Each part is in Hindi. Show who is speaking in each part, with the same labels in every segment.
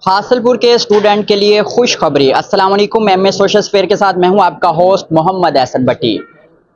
Speaker 1: हासिलपुर के स्टूडेंट के लिए खुशखबरी। अस्सलाम वालेकुम, एमए सोशल स्फेयर के साथ मैं हूं आपका होस्ट मोहम्मद एहसन भट्टी।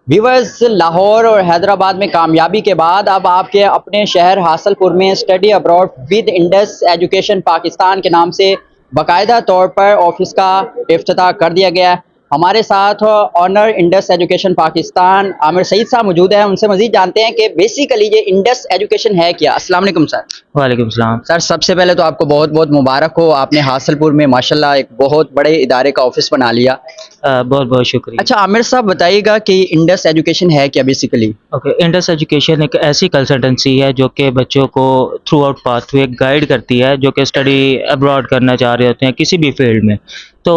Speaker 1: व्यूअर्स, लाहौर और हैदराबाद में कामयाबी के बाद अब आपके अपने शहर हासिलपुर में study abroad with Indus Education Pakistan के नाम से बाकायदा तौर पर ऑफिस का इफ्तिताह कर दिया गया है। हमारे साथ owner Indus Education Pakistan Aamir Saeed साहब मौजूद हैं। उनसे मजीद जानते हैं कि बेसिकली ये इंडस एजुकेशन है क्या। अस्सलाम वालेकुम सर।
Speaker 2: वालेकुम सलाम।
Speaker 1: सर, सबसे पहले तो आपको बहुत बहुत मुबारक हो, आपने हासिलपुर में माशाल्लाह एक बहुत बड़े इदारे का ऑफिस बना लिया।
Speaker 2: बहुत बहुत शुक्रिया।
Speaker 1: अच्छा आमिर साहब, बताइएगा कि इंडस एजुकेशन है क्या बेसिकली।
Speaker 2: ओके, इंडस एजुकेशन एक ऐसी कंसल्टेंसी है जो कि बच्चों को थ्रू आउट पाथवे गाइड करती है, जो कि स्टडी अब्रॉड करना चाह रहे होते हैं किसी भी फील्ड में। तो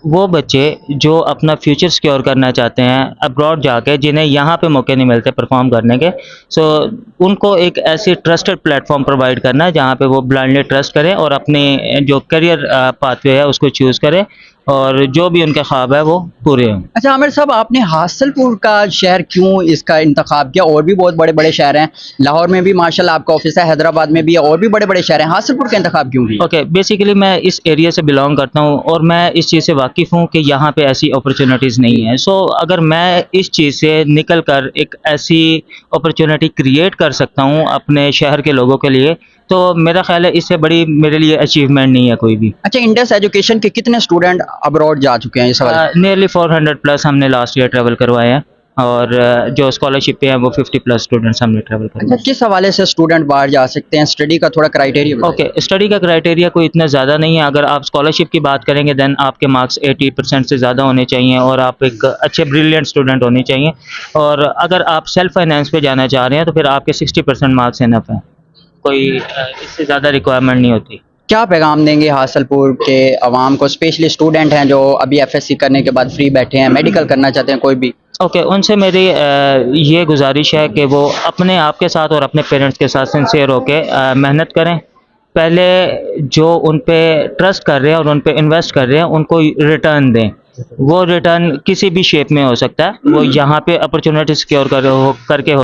Speaker 2: वो बच्चे जो अपना फ्यूचर सिक्योर करना चाहते हैं अब्रॉड जाके, जिन्हें यहाँ पे मौके नहीं मिलते परफॉर्म करने के, सो उनको एक ऐसी ट्रस्टेड प्लेटफॉर्म प्रोवाइड करना है जहाँ पे वो ब्लाइंडली ट्रस्ट करें और अपने जो करियर पाथवे है उसको चूज़ करें और जो भी उनके ख्वाब है वो पूरे हों।
Speaker 1: अच्छा आमिर साहब, आपने हासिलपुर का शहर क्यों इसका इंतखाब किया? और भी बहुत बड़े बड़े शहर हैं, लाहौर में भी माशाल्लाह आपका ऑफिस है, हैदराबाद में भी है, और भी बड़े बड़े शहर हैं, हासिलपुर का इंतखाब क्यों किया?
Speaker 2: ओके, बेसिकली मैं इस एरिया से बिलोंग करता हूँ और मैं इस चीज़ से वाकिफ़ हूँ कि यहाँ पे ऐसी अपॉर्चुनिटीज़ नहीं है। सो अगर मैं इस चीज़ से निकल कर एक ऐसी अपॉर्चुनिटी क्रिएट कर सकता हूँ अपने शहर के लोगों के लिए, तो मेरा ख्याल है इससे बड़ी मेरे लिए अचीवमेंट नहीं है कोई भी।
Speaker 1: अच्छा, इंडस एजुकेशन के कितने स्टूडेंट अब्रॉड जा चुके हैं इस हवाले?
Speaker 2: नियरली 400 प्लस हमने लास्ट ईयर ट्रैवल करवाए हैं और जो स्कॉलरशिप पे हैं वो 50 प्लस स्टूडेंट्स हमने ट्रैवल
Speaker 1: अच्छा,
Speaker 2: करवाए।
Speaker 1: किस हवाले से स्टूडेंट बाहर जा सकते हैं? स्टडी का थोड़ा क्राइटेरिया बताइए।
Speaker 2: ओके, स्टडी का क्राइटेरिया कोई इतना ज़्यादा नहीं है। अगर आप स्कॉलरशिप की बात करेंगे देन आपके मार्क्स 80% से ज़्यादा होने चाहिए और आप एक अच्छे ब्रिलियंट स्टूडेंट होने चाहिए। और अगर आप सेल्फ फाइनेंस पे जाना चाह रहे हैं तो फिर आपके 60% मार्क्स इनफ हैं, कोई इससे ज़्यादा रिक्वायरमेंट नहीं होती।
Speaker 1: क्या पैगाम देंगे हासिलपुर के अवाम को, स्पेशली स्टूडेंट हैं जो अभी एफएससी करने के बाद फ्री बैठे हैं, मेडिकल करना चाहते हैं कोई भी?
Speaker 2: ओके, उनसे मेरी ये गुजारिश है कि वो अपने आप के साथ और अपने पेरेंट्स के साथ सिंसियर होके मेहनत करें। पहले जो उन पे ट्रस्ट कर रहे हैं और उन पे इन्वेस्ट कर रहे हैं उनको रिटर्न दें। वो रिटर्न किसी भी शेप में हो सकता है, वो यहाँ पे अपॉर्चुनिटी सिक्योर करके हो